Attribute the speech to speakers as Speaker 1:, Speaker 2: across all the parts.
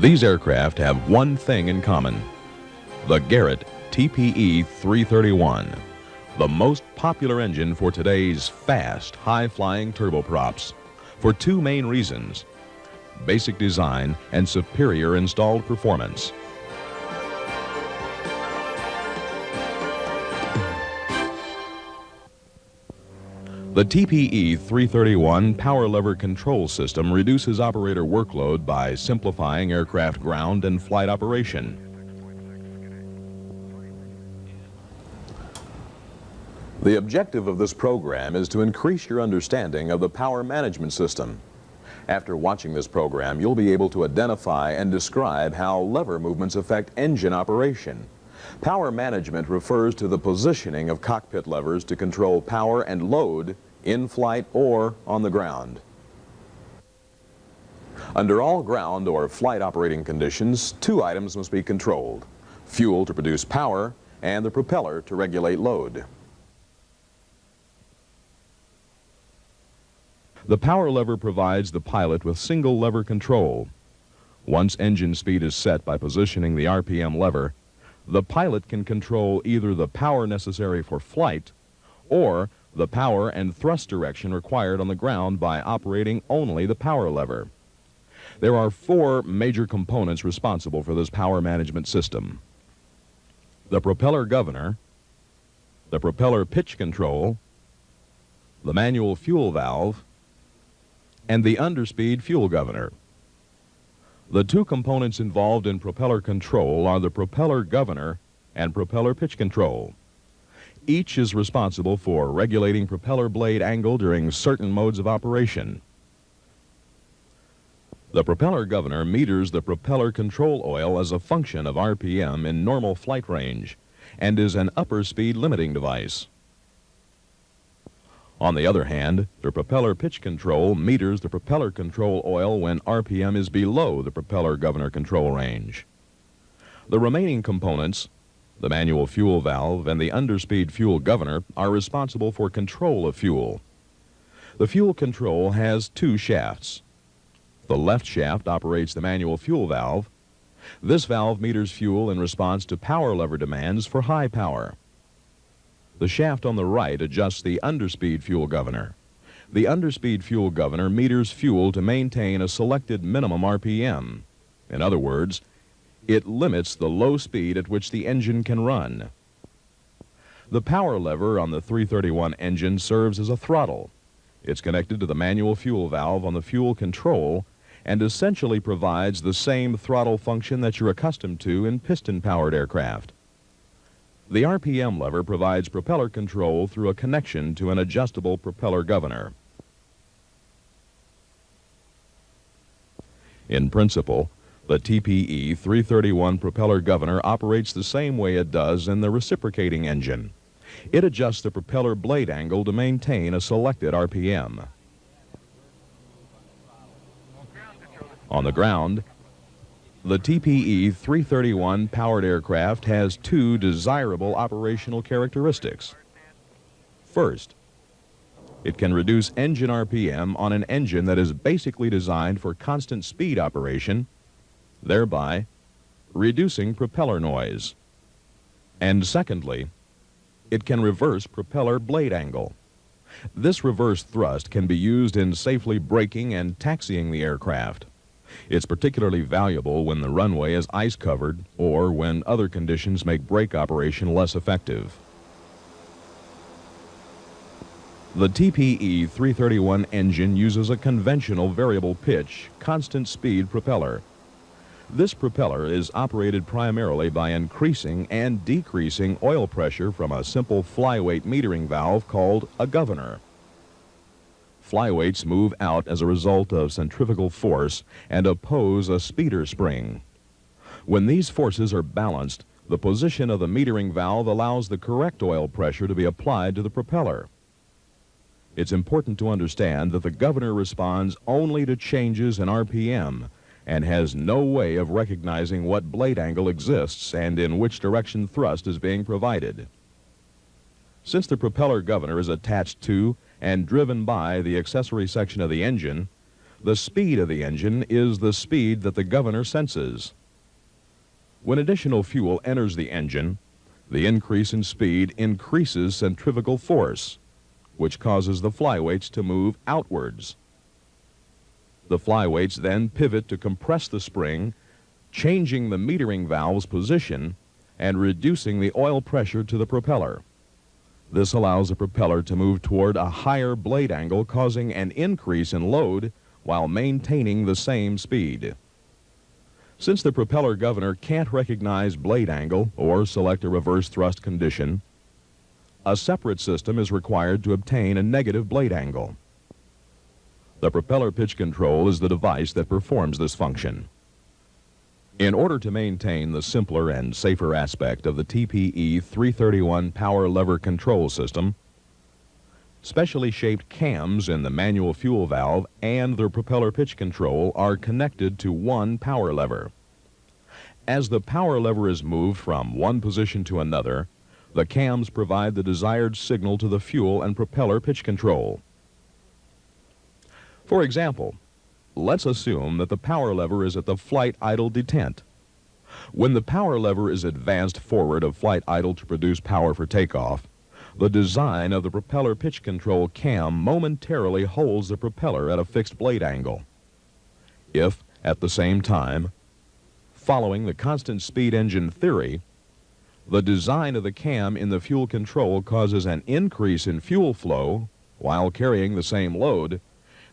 Speaker 1: These aircraft have one thing in common: the Garrett TPE331, the most popular engine for today's fast, high-flying turboprops, for two main reasons: basic design and superior installed performance. The TPE331 power lever control system reduces operator workload by simplifying aircraft ground and flight operation. The objective of this program is to increase your understanding of the power management system. After watching this program, you'll be able to identify and describe how lever movements affect engine operation. Power management refers to the positioning of cockpit levers to control power and load in flight or on the ground. Under all ground or flight operating conditions, two items must be controlled: fuel to produce power and the propeller to regulate load. The power lever provides the pilot with single lever control. Once engine speed is set by positioning the RPM lever, the pilot can control either the power necessary for flight or the power and thrust direction required on the ground by operating only the power lever. There are four major components responsible for this power management system: the propeller governor, the propeller pitch control, the manual fuel valve, and the underspeed fuel governor. The two components involved in propeller control are the propeller governor and propeller pitch control. Each is responsible for regulating propeller blade angle during certain modes of operation. The propeller governor meters the propeller control oil as a function of RPM in normal flight range and is an upper speed limiting device. On the other hand, the propeller pitch control meters the propeller control oil when RPM is below the propeller governor control range. The remaining components, the manual fuel valve and the underspeed fuel governor, are responsible for control of fuel. The fuel control has two shafts. The left shaft operates the manual fuel valve. This valve meters fuel in response to power lever demands for high power. The shaft on the right adjusts the underspeed fuel governor. The underspeed fuel governor meters fuel to maintain a selected minimum RPM. In other words, it limits the low speed at which the engine can run. The power lever on the 331 engine serves as a throttle. It's connected to the manual fuel valve on the fuel control and essentially provides the same throttle function that you're accustomed to in piston-powered aircraft. The RPM lever provides propeller control through a connection to an adjustable propeller governor. In principle, the TPE331 propeller governor operates the same way it does in the reciprocating engine. It adjusts the propeller blade angle to maintain a selected RPM. On the ground, the TPE331 powered aircraft has two desirable operational characteristics. First, it can reduce engine RPM on an engine that is basically designed for constant speed operation, thereby reducing propeller noise. And secondly, it can reverse propeller blade angle. This reverse thrust can be used in safely braking and taxiing the aircraft. It's particularly valuable when the runway is ice-covered or when other conditions make brake operation less effective. The TPE331 engine uses a conventional variable pitch, constant speed propeller. This propeller is operated primarily by increasing and decreasing oil pressure from a simple flyweight metering valve called a governor. Flyweights move out as a result of centrifugal force and oppose a speeder spring. When these forces are balanced, the position of the metering valve allows the correct oil pressure to be applied to the propeller. It's important to understand that the governor responds only to changes in RPM and has no way of recognizing what blade angle exists and in which direction thrust is being provided. Since the propeller governor is attached to and driven by the accessory section of the engine, The speed of the engine is the speed that the governor senses. When additional fuel enters the engine, the increase in speed increases centrifugal force, which causes the flyweights to move outwards. The flyweights then pivot to compress the spring, changing the metering valve's position and reducing the oil pressure to the propeller. This allows the propeller to move toward a higher blade angle, causing an increase in load while maintaining the same speed. Since the propeller governor can't recognize blade angle or select a reverse thrust condition, a separate system is required to obtain a negative blade angle. The propeller pitch control is the device that performs this function. In order to maintain the simpler and safer aspect of the TPE331 power lever control system, specially shaped cams in the manual fuel valve and the propeller pitch control are connected to one power lever. As the power lever is moved from one position to another, the cams provide the desired signal to the fuel and propeller pitch control. For example, let's assume that the power lever is at the flight idle detent. When the power lever is advanced forward of flight idle to produce power for takeoff, the design of the propeller pitch control cam momentarily holds the propeller at a fixed blade angle. If, at the same time, following the constant speed engine theory, the design of the cam in the fuel control causes an increase in fuel flow while carrying the same load,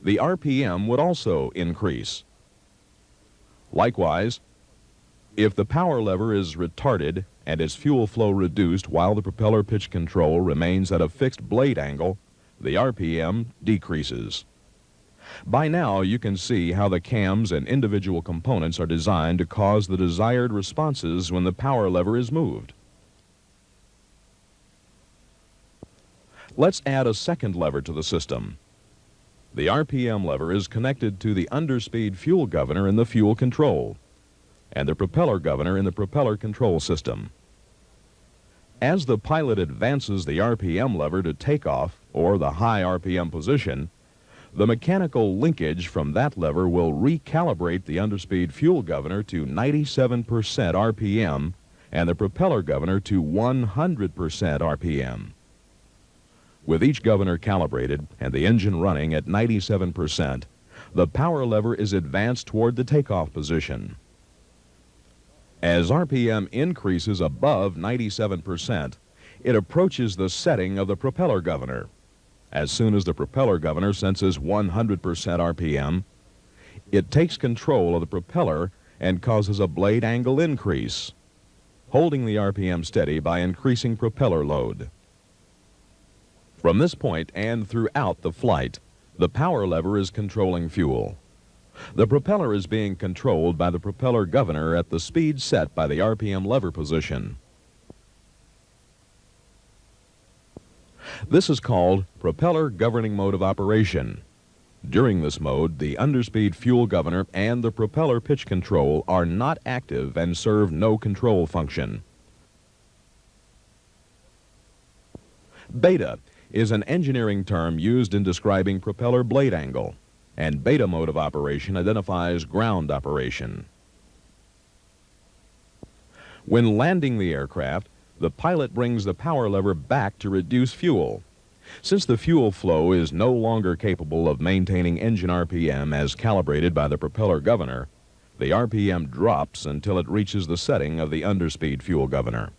Speaker 1: the RPM would also increase. Likewise, if the power lever is retarded and its fuel flow reduced while the propeller pitch control remains at a fixed blade angle, the RPM decreases. By now, you can see how the cams and individual components are designed to cause the desired responses when the power lever is moved. Let's add a second lever to the system. The RPM lever is connected to the underspeed fuel governor in the fuel control and the propeller governor in the propeller control system. As the pilot advances the RPM lever to takeoff or the high RPM position, the mechanical linkage from that lever will recalibrate the underspeed fuel governor to 97% RPM and the propeller governor to 100% RPM. With each governor calibrated and the engine running at 97%, the power lever is advanced toward the takeoff position. As RPM increases above 97%, it approaches the setting of the propeller governor. As soon as the propeller governor senses 100% RPM, it takes control of the propeller and causes a blade angle increase, holding the RPM steady by increasing propeller load. From this point and throughout the flight, the power lever is controlling fuel. The propeller is being controlled by the propeller governor at the speed set by the RPM lever position. This is called propeller governing mode of operation. During this mode, the underspeed fuel governor and the propeller pitch control are not active and serve no control function. Beta is an engineering term used in describing propeller blade angle, and beta mode of operation identifies ground operation. When landing the aircraft, the pilot brings the power lever back to reduce fuel. Since the fuel flow is no longer capable of maintaining engine RPM as calibrated by the propeller governor, the RPM drops until it reaches the setting of the underspeed fuel governor.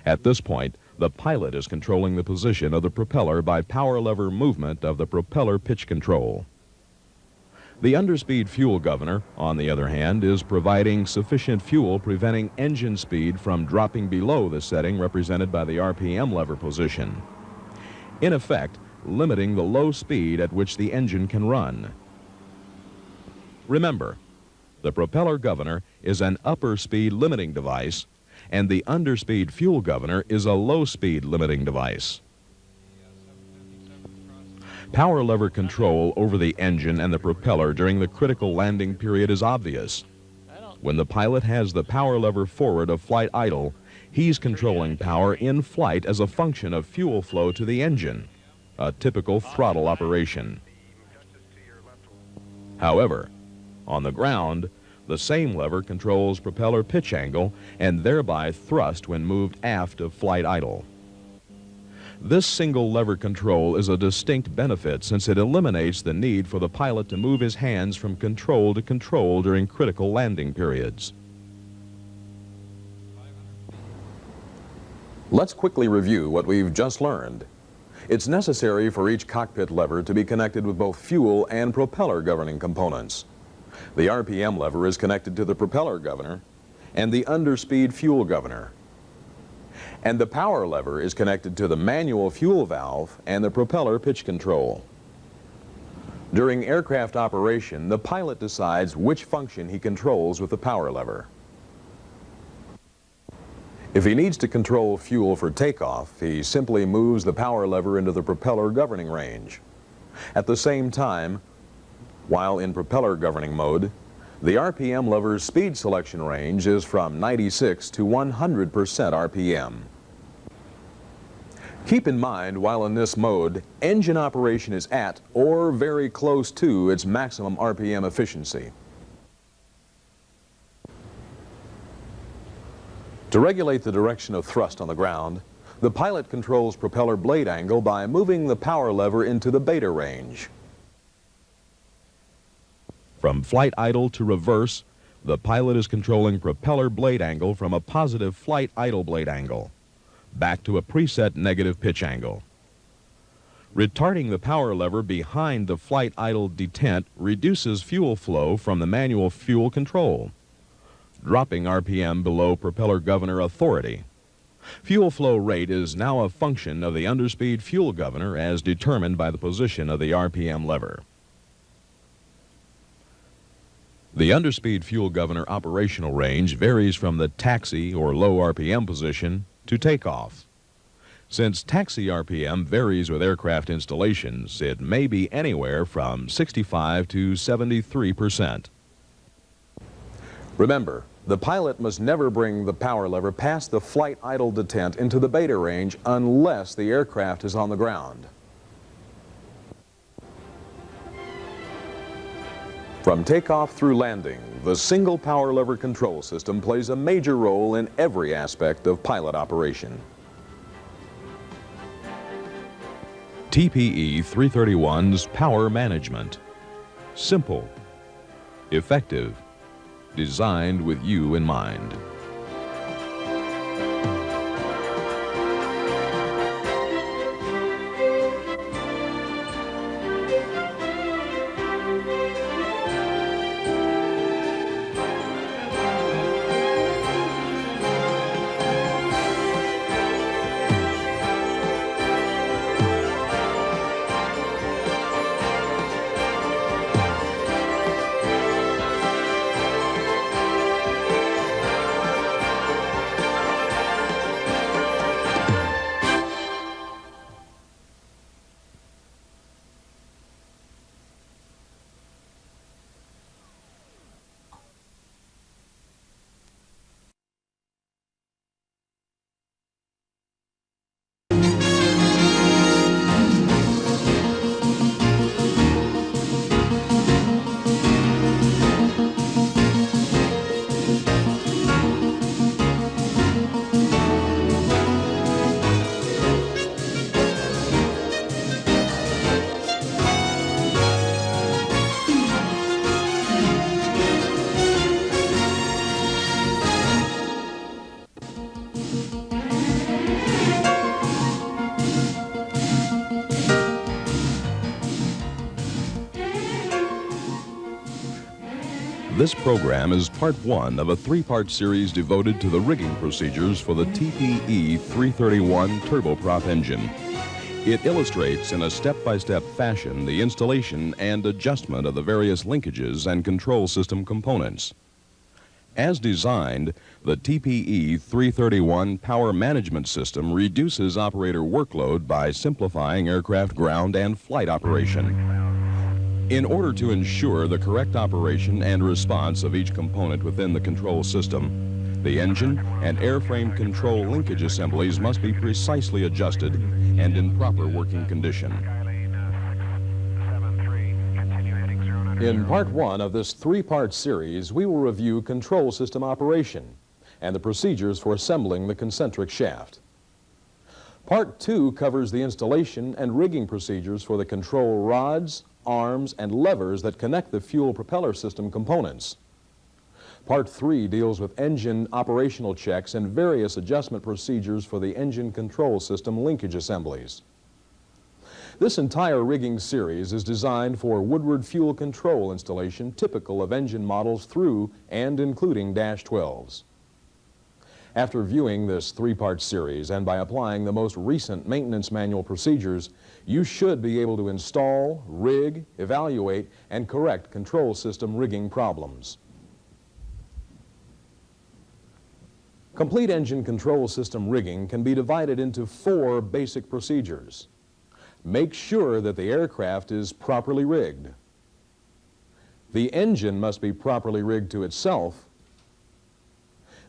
Speaker 1: At this point, the pilot is controlling the position of the propeller by power lever movement of the propeller pitch control. The underspeed fuel governor, on the other hand, is providing sufficient fuel, preventing engine speed from dropping below the setting represented by the RPM lever position, in effect limiting the low speed at which the engine can run. Remember, the propeller governor is an upper speed limiting device, and the underspeed fuel governor is a low speed limiting device. Power lever control over the engine and the propeller during the critical landing period is obvious. When the pilot has the power lever forward of flight idle, he's controlling power in flight as a function of fuel flow to the engine, a typical throttle operation. However, on the ground, the same lever controls propeller pitch angle and thereby thrust when moved aft of flight idle. This single lever control is a distinct benefit since it eliminates the need for the pilot to move his hands from control to control during critical landing periods.
Speaker 2: Let's quickly review what we've just learned. It's necessary for each cockpit lever to be connected with both fuel and propeller governing components. The RPM lever is connected to the propeller governor and the underspeed fuel governor. And the power lever is connected to the manual fuel valve and the propeller pitch control. During aircraft operation, the pilot decides which function he controls with the power lever. If he needs to control fuel for takeoff, he simply moves the power lever into the propeller governing range. At the same time, while in propeller governing mode, the RPM lever's speed selection range is from 96 to 100% RPM. Keep in mind, while in this mode, engine operation is at or very close to its maximum RPM efficiency. To regulate the direction of thrust on the ground, the pilot controls propeller blade angle by moving the power lever into the beta range.
Speaker 1: From flight idle to reverse, the pilot is controlling propeller blade angle from a positive flight idle blade angle, back to a preset negative pitch angle. Retarding the power lever behind the flight idle detent reduces fuel flow from the manual fuel control, dropping RPM below propeller governor authority. Fuel flow rate is now a function of the underspeed fuel governor as determined by the position of the RPM lever. The underspeed fuel governor operational range varies from the taxi or low RPM position to takeoff. Since taxi RPM varies with aircraft installations, it may be anywhere from 65 to 73%.
Speaker 2: Remember, the pilot must never bring the power lever past the flight idle detent into the beta range unless the aircraft is on the ground. From takeoff through landing, the single power lever control system plays a major role in every aspect of pilot operation.
Speaker 1: TPE331's power management. Simple, effective, designed with you in mind. This program is part one of a three-part series devoted to the rigging procedures for the TPE331 turboprop engine. It illustrates in a step-by-step fashion the installation and adjustment of the various linkages and control system components. As designed, the TPE331 power management system reduces operator workload by simplifying aircraft ground and flight operation. In order to ensure the correct operation and response of each component within the control system, the engine and airframe control linkage assemblies must be precisely adjusted and in proper working condition.
Speaker 2: In part one of this three-part series, we will review control system operation and the procedures for assembling the concentric shaft. Part two covers the installation and rigging procedures for the control rods, arms, and levers that connect the fuel propeller system components. Part three deals with engine operational checks and various adjustment procedures for the engine control system linkage assemblies. This entire rigging series is designed for Woodward fuel control installation typical of engine models through and including -12s. After viewing this three-part series and by applying the most recent maintenance manual procedures, you should be able to install, rig, evaluate, and correct control system rigging problems. Complete engine control system rigging can be divided into 4 basic procedures. Make sure that the aircraft is properly rigged. The engine must be properly rigged to itself.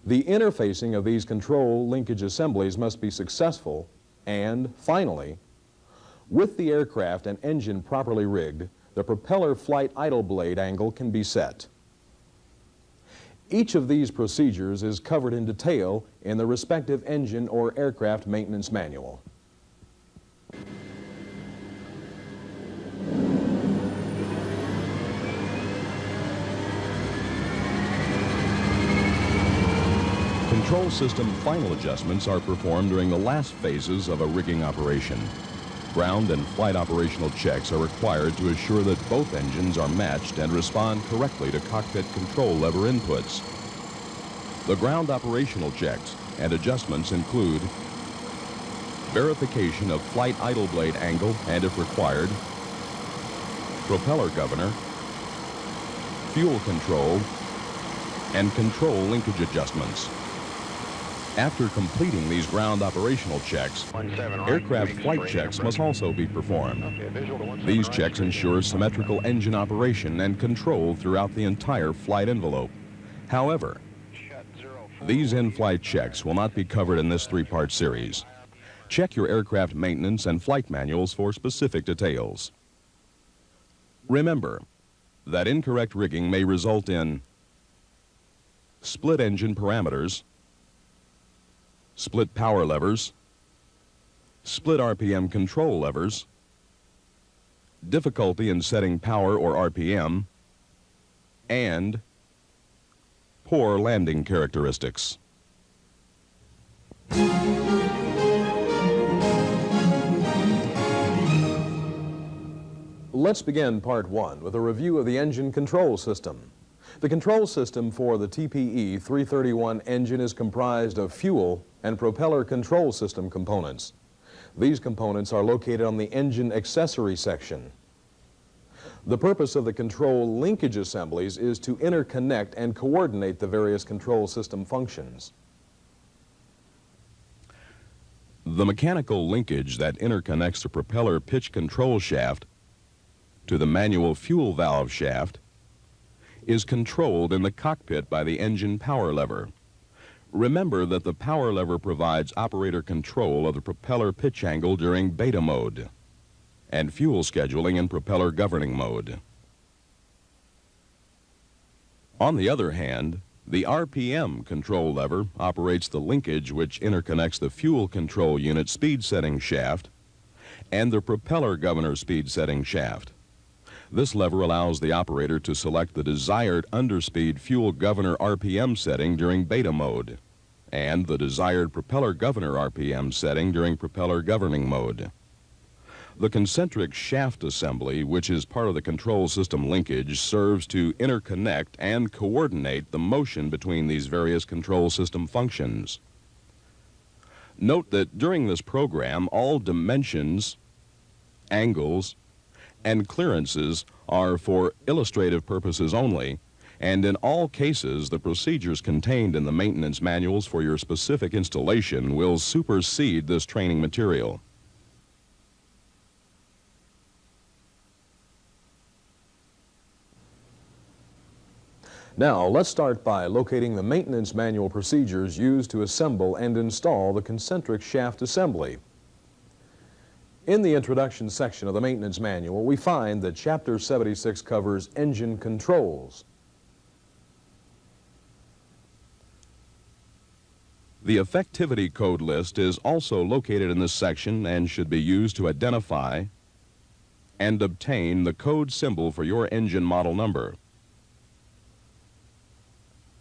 Speaker 2: The interfacing of these control linkage assemblies must be successful. And finally, with the aircraft and engine properly rigged, the propeller flight idle blade angle can be set. Each of these procedures is covered in detail in the respective engine or aircraft maintenance manual.
Speaker 1: Control system final adjustments are performed during the last phases of a rigging operation. Ground and flight operational checks are required to assure that both engines are matched and respond correctly to cockpit control lever inputs. The ground operational checks and adjustments include verification of flight idle blade angle and, if required, propeller governor, fuel control, and control linkage adjustments. After completing these ground operational checks, aircraft flight checks must also be performed. These checks ensure symmetrical engine operation and control throughout the entire flight envelope. However, these in-flight checks will not be covered in this three-part series. Check your aircraft maintenance and flight manuals for specific details. Remember that incorrect rigging may result in split engine parameters, split power levers, split RPM control levers, difficulty in setting power or RPM, and poor landing characteristics.
Speaker 2: Let's begin part one with a review of the engine control system. The control system for the TPE331 engine is comprised of fuel and propeller control system components. These components are located on the engine accessory section. The purpose of the control linkage assemblies is to interconnect and coordinate the various control system functions.
Speaker 1: The mechanical linkage that interconnects the propeller pitch control shaft to the manual fuel valve shaft is controlled in the cockpit by the engine power lever. Remember that the power lever provides operator control of the propeller pitch angle during beta mode and fuel scheduling in propeller governing mode. On the other hand, the RPM control lever operates the linkage which interconnects the fuel control unit speed setting shaft and the propeller governor speed setting shaft. This lever allows the operator to select the desired underspeed fuel governor RPM setting during beta mode and the desired propeller governor RPM setting during propeller governing mode. The concentric shaft assembly, which is part of the control system linkage, serves to interconnect and coordinate the motion between these various control system functions. Note that during this program, all dimensions, angles, and clearances are for illustrative purposes only, and in all cases, the procedures contained in the maintenance manuals for your specific installation will supersede this training material.
Speaker 2: Now, let's start by locating the maintenance manual procedures used to assemble and install the concentric shaft assembly. In the introduction section of the maintenance manual, we find that Chapter 76 covers engine controls.
Speaker 1: The effectivity code list is also located in this section and should be used to identify and obtain the code symbol for your engine model number.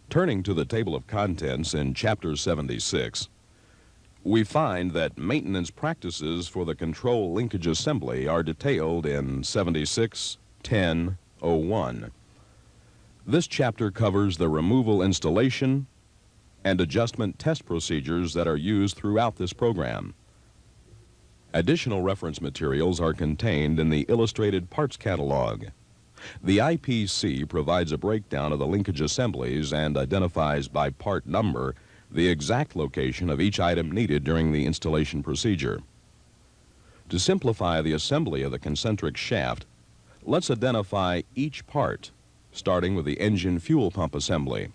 Speaker 1: Turning to the table of contents in Chapter 76, we find that maintenance practices for the control linkage assembly are detailed in 76-10-01. This chapter covers the removal installation and adjustment test procedures that are used throughout this program. Additional reference materials are contained in the illustrated parts catalog. The IPC provides a breakdown of the linkage assemblies and identifies by part number the exact location of each item needed during the installation procedure. To simplify the assembly of the concentric shaft, let's identify each part, starting with the engine fuel pump assembly.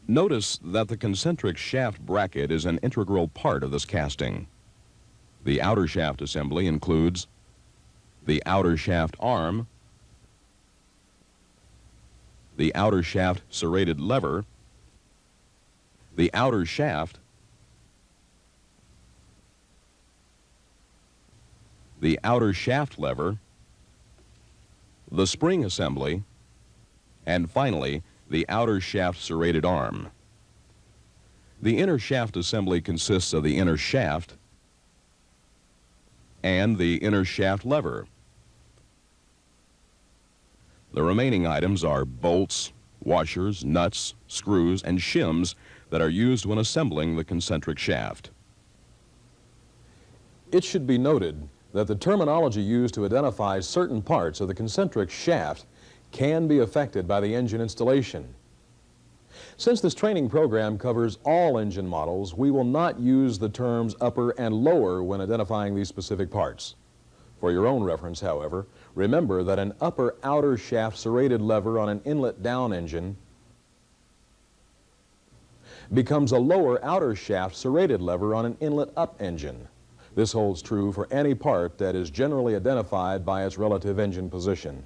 Speaker 1: Notice that the concentric shaft bracket is an integral part of this casting. The outer shaft assembly includes the outer shaft arm, the outer shaft serrated lever, the outer shaft, the outer shaft lever, the spring assembly, and finally, the outer shaft serrated arm. The inner shaft assembly consists of the inner shaft and the inner shaft lever. The remaining items are bolts, washers, nuts, screws, and shims that are used when assembling the concentric shaft.
Speaker 2: It should be noted that the terminology used to identify certain parts of the concentric shaft can be affected by the engine installation. Since this training program covers all engine models, we will not use the terms upper and lower when identifying these specific parts. For your own reference, however, remember that an upper outer shaft serrated lever on an inlet down engine becomes a lower outer shaft serrated lever on an inlet up engine. This holds true for any part that is generally identified by its relative engine position.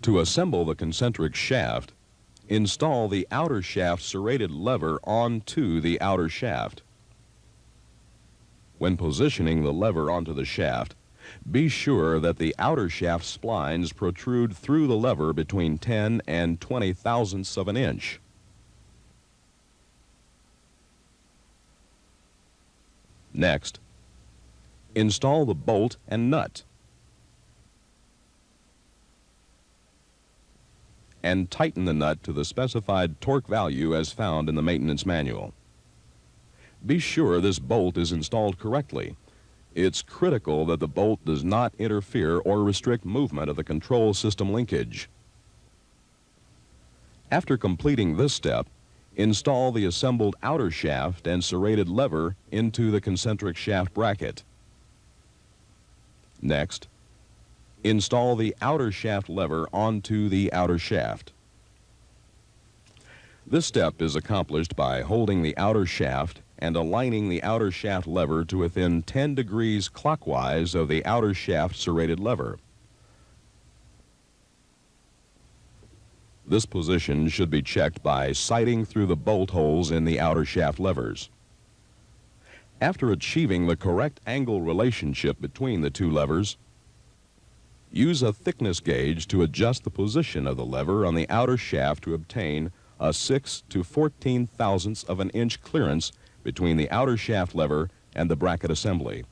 Speaker 1: To assemble the concentric shaft, install the outer shaft serrated lever onto the outer shaft. When positioning the lever onto the shaft, be sure that the outer shaft splines protrude through the lever between 10 and 20 thousandths of an inch. Next, install the bolt and nut and tighten the nut to the specified torque value as found in the maintenance manual. Be sure this bolt is installed correctly. It's critical that the bolt does not interfere or restrict movement of the control system linkage. After completing this step, install the assembled outer shaft and serrated lever into the concentric shaft bracket. Next, install the outer shaft lever onto the outer shaft. This step is accomplished by holding the outer shaft and aligning the outer shaft lever to within 10 degrees clockwise of the outer shaft serrated lever. This position should be checked by sighting through the bolt holes in the outer shaft levers. After achieving the correct angle relationship between the two levers, use a thickness gauge to adjust the position of the lever on the outer shaft to obtain a 6 to 14 thousandths of an inch clearance between the outer shaft lever and the bracket assembly.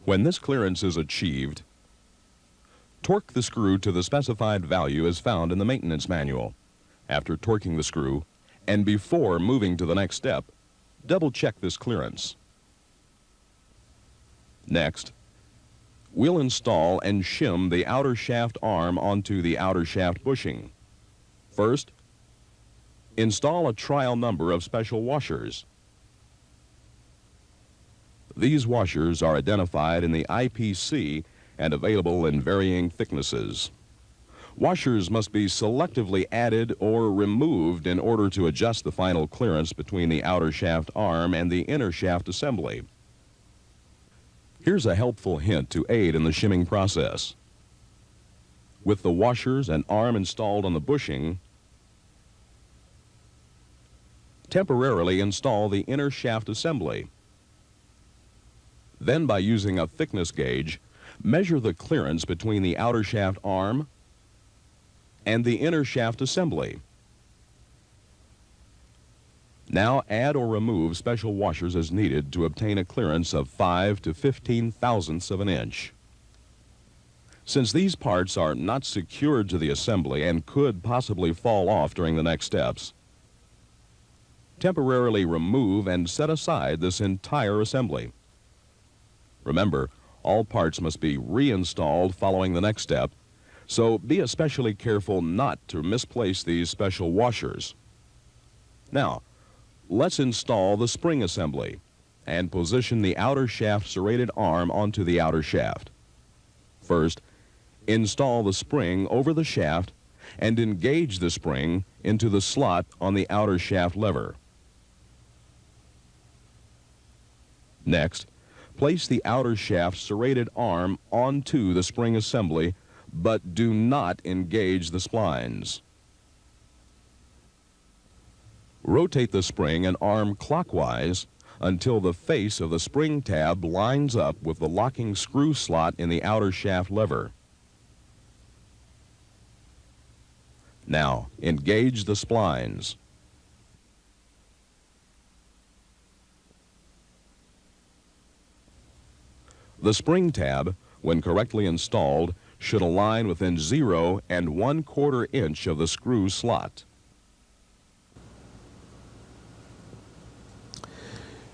Speaker 1: When this clearance is achieved, torque the screw to the specified value as found in the maintenance manual. After torquing the screw, and before moving to the next step, double-check this clearance. Next, we'll install and shim the outer shaft arm onto the outer shaft bushing. First, install a trial number of special washers. These washers are identified in the IPC and available in varying thicknesses. Washers must be selectively added or removed in order to adjust the final clearance between the outer shaft arm and the inner shaft assembly. Here's a helpful hint to aid in the shimming process. With the washers and arm installed on the bushing, temporarily install the inner shaft assembly. Then, by using a thickness gauge, measure the clearance between the outer shaft arm and the inner shaft assembly. Now add or remove special washers as needed to obtain a clearance of 5 to 15 thousandths of an inch. Since these parts are not secured to the assembly and could possibly fall off during the next steps, temporarily remove and set aside this entire assembly. Remember, all parts must be reinstalled following the next step, so be especially careful not to misplace these special washers. Now, let's install the spring assembly and position the outer shaft serrated arm onto the outer shaft. First, install the spring over the shaft and engage the spring into the slot on the outer shaft lever. Next, place the outer shaft serrated arm onto the spring assembly, but do not engage the splines. Rotate the spring and arm clockwise until the face of the spring tab lines up with the locking screw slot in the outer shaft lever. Now, engage the splines. The spring tab, when correctly installed, should align within 0 and 1/4 inch of the screw slot.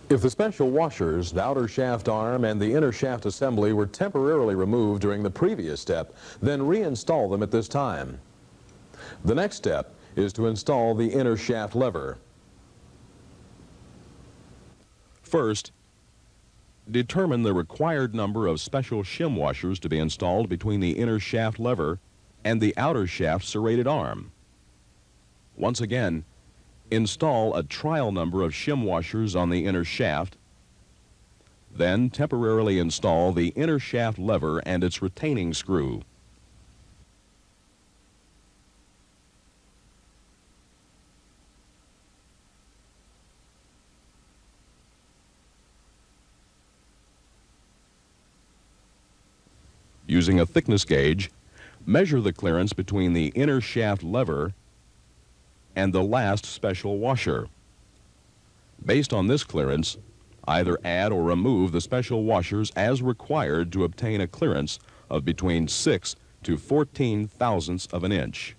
Speaker 2: If the special washers, the outer shaft arm, and the inner shaft assembly were temporarily removed during the previous step, then reinstall them at this time. The next step is to install the inner shaft lever.
Speaker 1: First, determine the required number of special shim washers to be installed between the inner shaft lever and the outer shaft serrated arm. Once again, install a trial number of shim washers on the inner shaft, then temporarily install the inner shaft lever and its retaining screw. Using a thickness gauge, measure the clearance between the inner shaft lever and the last special washer. Based on this clearance, either add or remove the special washers as required to obtain a clearance of between 6 to 14 thousandths of an inch.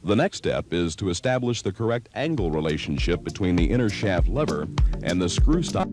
Speaker 1: The next step is to establish the correct angle relationship between the inner shaft lever and the screw stop.